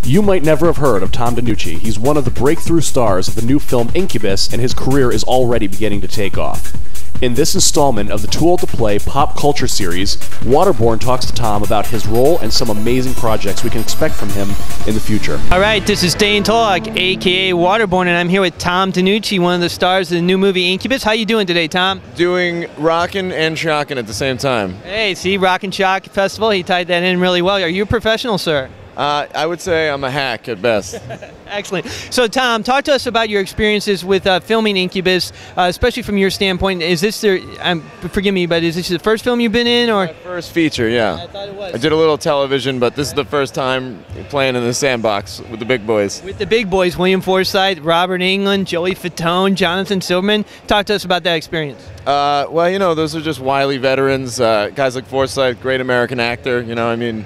You might never have heard of Tom Denucci. He's one of the breakthrough stars of the new film Inkubus, and his career is already beginning to take off. In this installment of the 2old2play pop culture series, Waterborn talks to Tom about his role and some amazing projects we can expect from him in the future. All right, this is Dane Talk, aka Waterborn, and I'm here with Tom Denucci, one of the stars of the new movie Inkubus. How you doing today, Tom? Doing rockin' and shockin' at the same time. Hey, see, Rock and Shock Festival, he tied that in really well. Are you a professional, sir? I would say I'm a hack at best. Excellent. So, Tom, talk to us about your experiences with filming Inkubus, especially from your standpoint. Is this forgive me, but is this the first film you've been in, or? My first feature, yeah. I thought it was. I did a little television, but this is the first time playing in the sandbox with the big boys. With the big boys, William Forsythe, Robert Englund, Joey Fatone, Jonathan Silverman. Talk to us about that experience. Well, you know, those are just wily veterans. Guys like Forsythe, great American actor. You know, I mean,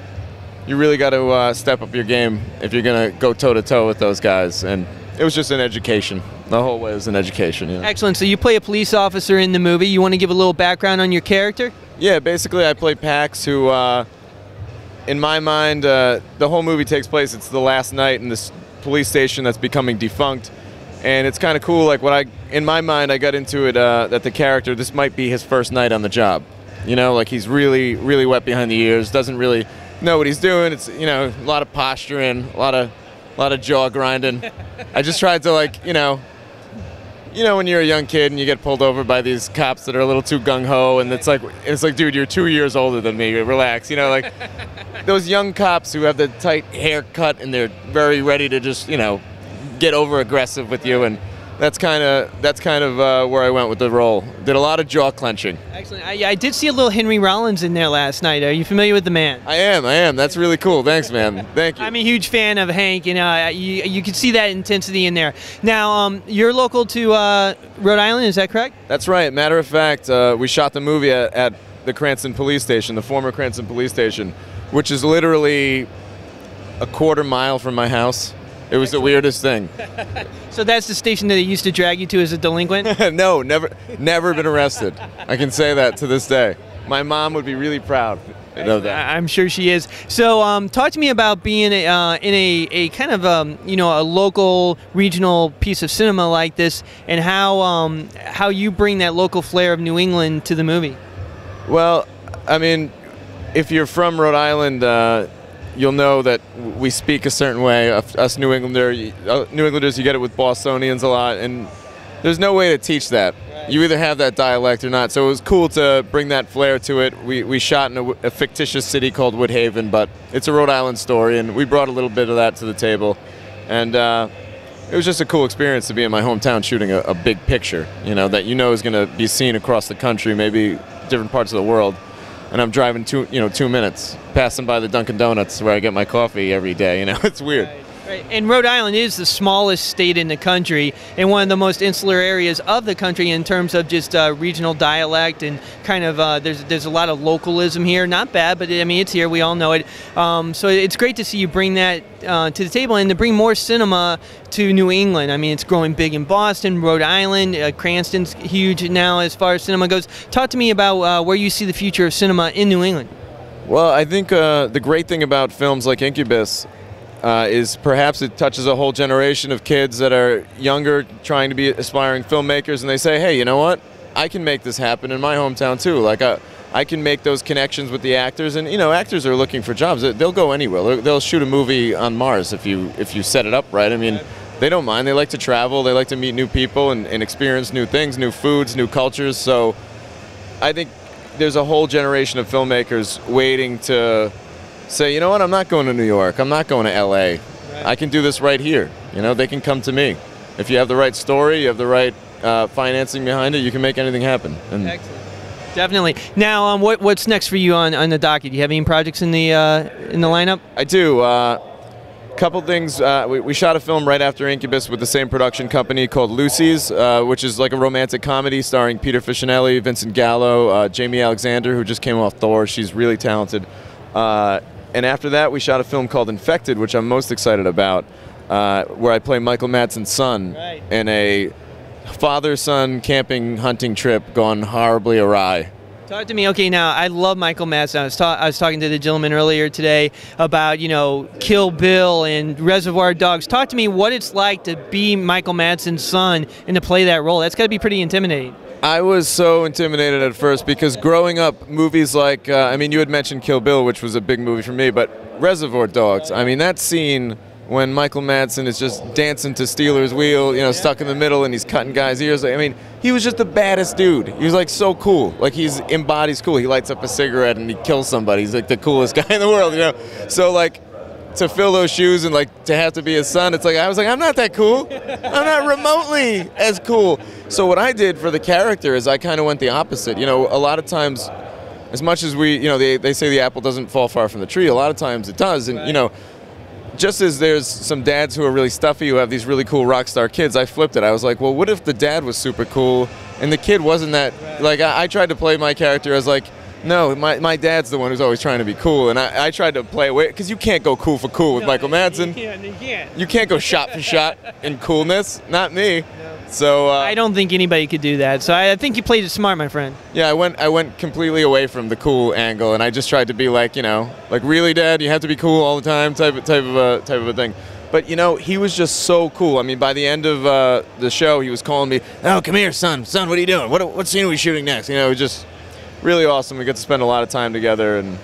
you really got to step up your game if you're going to go toe-to-toe with those guys. And it was just an education. The whole way was an education. You know? Excellent. So you play a police officer in the movie. You want to give a little background on your character? Yeah, basically I play Pax, who, in my mind, the whole movie takes place, it's the last night in this police station that's becoming defunct. And it's kind of cool, like in my mind, I got into it that the character, this might be his first night on the job. You know, like he's really, really wet behind the ears, doesn't really know what he's doing. It's, you know, a lot of posturing, a lot of jaw grinding. I just tried to, like, you know when you're a young kid and you get pulled over by these cops that are a little too gung-ho, and it's like, dude, you're 2 years older than me, relax, you know, like those young cops who have the tight haircut and they're very ready to just, you know, get over aggressive with you. And that's kind of where I went with the role. Did a lot of jaw clenching. Excellent. I did see a little Henry Rollins in there last night. Are you familiar with the man? I am. That's really cool. Thanks, man. Thank you. I'm a huge fan of Hank, and you can see that intensity in there. Now, you're local to Rhode Island, is that correct? That's right. Matter of fact, we shot the movie at the Cranston Police Station, the former Cranston Police Station, which is literally a quarter mile from my house. It was the weirdest thing. So that's the station that they used to drag you to as a delinquent? No, never been arrested. I can say that to this day. My mom would be really proud of that. I'm sure she is. So talk to me about being in a kind of a local, regional piece of cinema like this, and how you bring that local flair of New England to the movie. Well, I mean, if you're from Rhode Island, you'll know that we speak a certain way. Us New Englanders, you get it with Bostonians a lot, and there's no way to teach that. Right. You either have that dialect or not. So it was cool to bring that flair to it. We shot in a fictitious city called Woodhaven, but it's a Rhode Island story, and we brought a little bit of that to the table. And it was just a cool experience to be in my hometown shooting a big picture, you know, that is going to be seen across the country, maybe different parts of the world. And I'm driving 2 minutes, passing by the Dunkin' Donuts where I get my coffee every day. You know, it's weird. Right. And Rhode Island is the smallest state in the country and one of the most insular areas of the country in terms of just regional dialect and kind of there's a lot of localism here. Not bad, but I mean it's here. We all know it. So it's great to see you bring that to the table and to bring more cinema to New England. I mean, it's growing big in Boston, Rhode Island, Cranston's huge now as far as cinema goes. Talk to me about where you see the future of cinema in New England. Well, I think the great thing about films like Inkubus is perhaps it touches a whole generation of kids that are younger, trying to be aspiring filmmakers, and they say, hey, you know what? I can make this happen in my hometown too. Like I can make those connections with the actors, and you know, actors are looking for jobs. They'll go anywhere. They'll shoot a movie on Mars if you set it up right. I mean, they don't mind. They like to travel. They like to meet new people and experience new things, new foods, new cultures. So I think there's a whole generation of filmmakers waiting to say, you know what, I'm not going to New York, I'm not going to LA. Right. I can do this right here. You know, they can come to me. If you have the right story, you have the right financing behind it, you can make anything happen. And excellent. Definitely. Now, what's next for you on the docket? Do you have any projects in the lineup? I do. Couple things. We shot a film right after Inkubus with the same production company called Lucy's, which is like a romantic comedy starring Peter Facinelli, Vincent Gallo, Jamie Alexander, who just came off Thor. She's really talented. And after that, we shot a film called Infected, which I'm most excited about, where I play Michael Madsen's son in a father-son camping hunting trip gone horribly awry. Talk to me. Okay, now I love Michael Madsen. I was talking to the gentleman earlier today about, you know, Kill Bill and Reservoir Dogs. Talk to me what it's like to be Michael Madsen's son and to play that role. That's got to be pretty intimidating. I was so intimidated at first because growing up, movies like, I mean, you had mentioned Kill Bill, which was a big movie for me, but Reservoir Dogs, I mean, that scene when Michael Madsen is just dancing to Steeler's wheel, you know, stuck in the middle, and he's cutting guys' ears. I mean, he was just the baddest dude. He was like so cool. Like he embodies cool. He lights up a cigarette and he kills somebody. He's like the coolest guy in the world, you know. So like to fill those shoes and like to have to be his son, it's like I was like, I'm not that cool. I'm not remotely as cool. So what I did for the character is I kind of went the opposite. You know, a lot of times, as much as we, you know, they say the apple doesn't fall far from the tree. A lot of times it does, and you know. Just as there's some dads who are really stuffy who have these really cool rock star kids, I flipped it. I was like, well, what if the dad was super cool and the kid wasn't that? Like, I tried to play my character as like, no, my dad's the one who's always trying to be cool. And I tried to play away, because you can't go cool for cool with Michael Madsen. You can't go shot for shot in coolness. Not me. So I don't think anybody could do that. So I think you played it smart, my friend. Yeah, I went completely away from the cool angle, and I just tried to be like, you know, like, really, Dad, you have to be cool all the time, type of a thing. But you know, he was just so cool. I mean, by the end of the show, he was calling me, "Oh, come here, son, what are you doing? What scene are we shooting next?" You know, it was just really awesome. We get to spend a lot of time together, and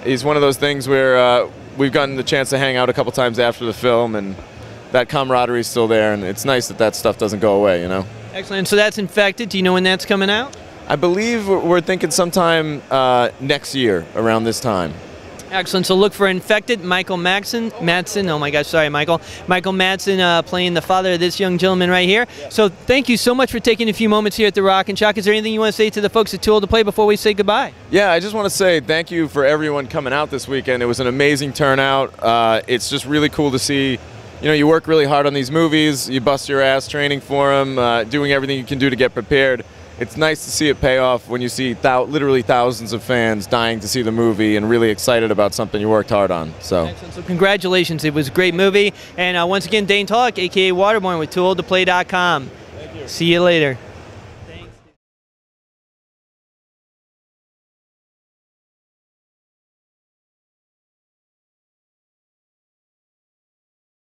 he's one of those things where we've gotten the chance to hang out a couple times after the film, and that camaraderie is still there, and it's nice that that stuff doesn't go away, you know? Excellent. So that's Infected. Do you know when that's coming out? I believe we're thinking sometime next year around this time. Excellent. So look for Infected. Michael Madsen. Oh my gosh, sorry, Michael. Michael Madsen playing the father of this young gentleman right here. So thank you so much for taking a few moments here at the Rock and Shock. Is there anything you want to say to the folks at 2old2play before we say goodbye? Yeah, I just want to say thank you for everyone coming out this weekend. It was an amazing turnout. It's just really cool to see. You know, you work really hard on these movies, you bust your ass training for them, doing everything you can do to get prepared. It's nice to see it pay off when you see literally thousands of fans dying to see the movie and really excited about something you worked hard on. So, excellent. So congratulations, it was a great movie. And once again, Dane Talk, a.k.a. Waterborn with 2old2play.com. See you later.